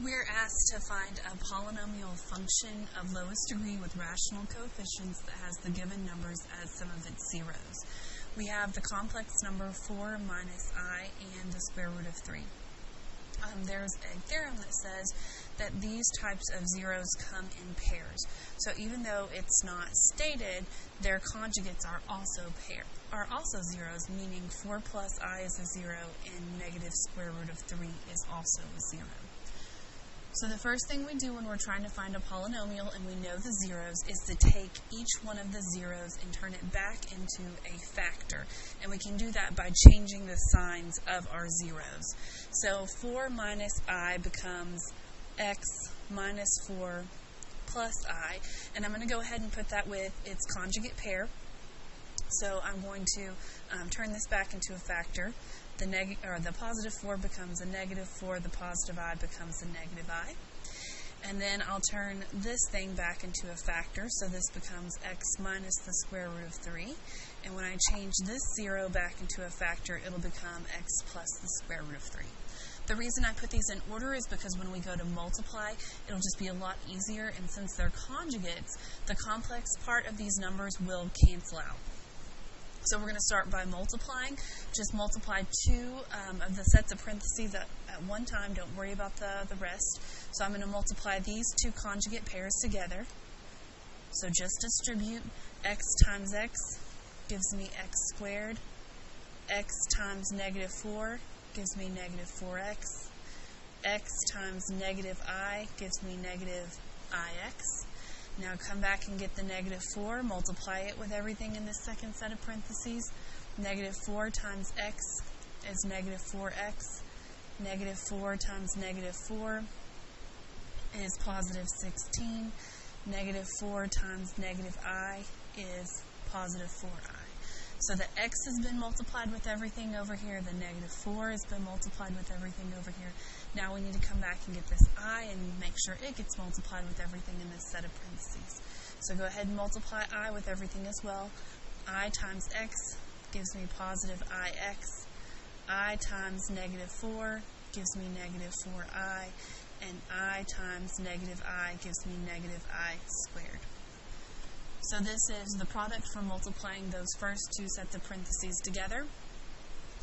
We're asked to find a polynomial function of lowest degree with rational coefficients that has the given numbers as some of its zeros. We have the complex number 4 minus I and the square root of 3. There's a theorem that says that these types of zeros come in pairs. So even though it's not stated, their conjugates are also zeros, meaning 4 plus I is a 0 and negative square root of 3 is also a 0. So the first thing we do when we're trying to find a polynomial and we know the zeros is to take each one of the zeros and turn it back into a factor. And we can do that by changing the signs of our zeros. So 4 minus I becomes x minus 4 plus I. And I'm going to go ahead and put that with its conjugate pair. So I'm going to turn this back into a factor. The positive 4 becomes a negative 4, the positive I becomes a negative I. And then I'll turn this thing back into a factor, so this becomes x minus the square root of 3. And when I change this 0 back into a factor, it'll become x plus the square root of 3. The reason I put these in order is because when we go to multiply, it'll just be a lot easier, and since they're conjugates, the complex part of these numbers will cancel out. So we're going to start by multiplying. Just multiply two of the sets of parentheses at one time. Don't worry about the rest. So I'm going to multiply these two conjugate pairs together. So just distribute. X times x gives me x squared. X times negative 4 gives me negative 4x. X times negative I gives me negative ix. Now come back and get the negative 4, multiply it with everything in this second set of parentheses. Negative 4 times x is negative 4x. Negative 4 times negative 4 is positive 16. Negative 4 times negative I is positive 4i. So the x has been multiplied with everything over here. The negative 4 has been multiplied with everything over here. Now we need to come back and get this I and make sure it gets multiplied with everything in this set of parentheses. So go ahead and multiply I with everything as well. I times x gives me positive ix. I times negative 4 gives me negative 4i. And I times negative I gives me negative I squared. So this is the product from multiplying those first two sets of parentheses together.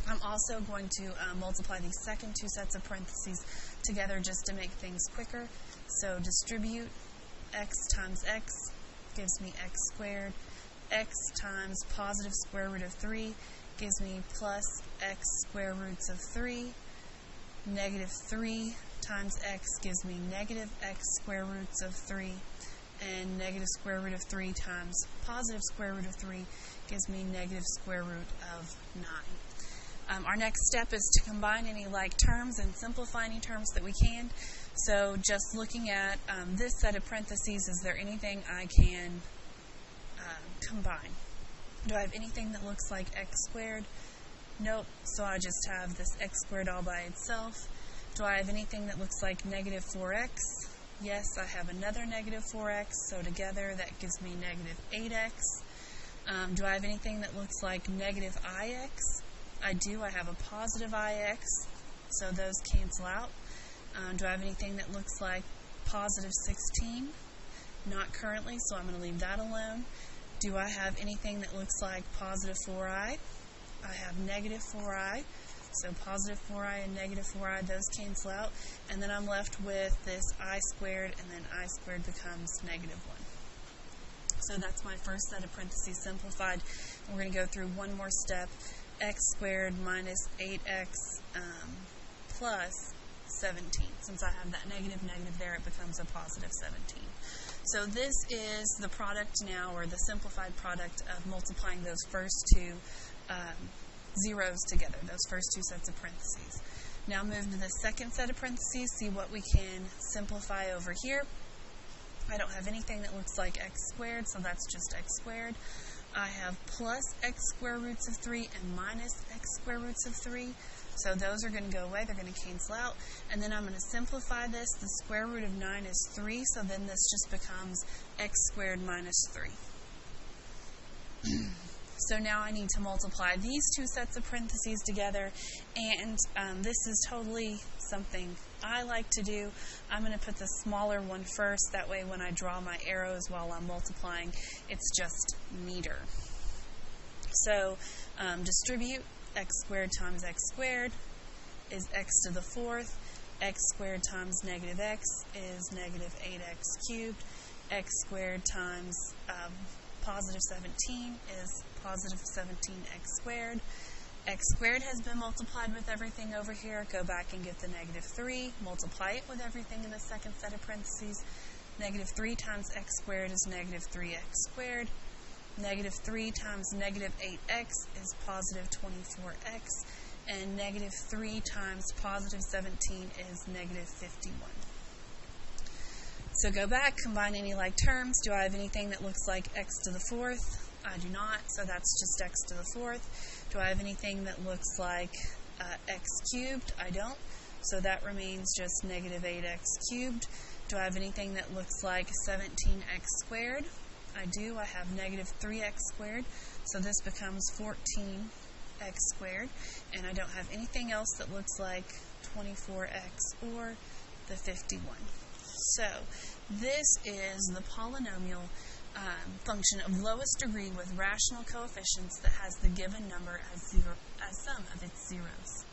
I'm also going to multiply these second two sets of parentheses together just to make things quicker. So distribute. X times x gives me x squared. X times positive square root of 3 gives me plus x square roots of 3. Negative 3 times x gives me negative x square roots of 3. And negative square root of 3 times positive square root of 3 gives me negative square root of 9. Our next step is to combine any like terms and simplify any terms that we can. So just looking at this set of parentheses, is there anything I can combine? Do I have anything that looks like x squared? Nope. So I just have this x squared all by itself. Do I have anything that looks like negative 4x? Yes, I have another negative 4x, so together that gives me negative 8x. Do I have anything that looks like negative ix? I do. I have a positive ix, so those cancel out. Do I have anything that looks like positive 16? Not currently, so I'm going to leave that alone. Do I have anything that looks like positive 4i? I have negative 4i. So positive 4i and negative 4i, those cancel out. And then I'm left with this I squared, and then I squared becomes negative 1. So that's my first set of parentheses simplified. And we're going to go through one more step. X squared minus 8x plus 17. Since I have that negative there, it becomes a positive 17. So this is the product now, or the simplified product of multiplying those first two zeros together, those first two sets of parentheses. Now move to the second set of parentheses, see what we can simplify over here. I don't have anything that looks like x squared, so that's just x squared. I have plus x square roots of 3 and minus x square roots of 3. So those are going to go away, they're going to cancel out. And then I'm going to simplify this. The square root of 9 is 3, so then this just becomes x squared minus 3. So now I need to multiply these two sets of parentheses together, and this is totally something I like to do. I'm going to put the smaller one first. That way when I draw my arrows while I'm multiplying, it's just neater. So distribute x squared times x squared is x to the fourth. X squared times negative x is negative 8x cubed. X squared times positive 17 is positive 17x squared. X squared has been multiplied with everything over here. Go back and get the negative 3. Multiply it with everything in the second set of parentheses. Negative 3 times x squared is negative 3x squared. Negative 3 times negative 8x is positive 24x. And negative 3 times positive 17 is negative 51. So go back, combine any like terms. Do I have anything that looks like x to the fourth? I do not, so that's just x to the fourth. Do I have anything that looks like x cubed? I don't, so that remains just negative 8x cubed. Do I have anything that looks like 17x squared? I do. I have negative 3x squared, so this becomes 14x squared. And I don't have anything else that looks like 24x or the 51. So this is the polynomial function of lowest degree with rational coefficients that has the given number as sum of its zeros.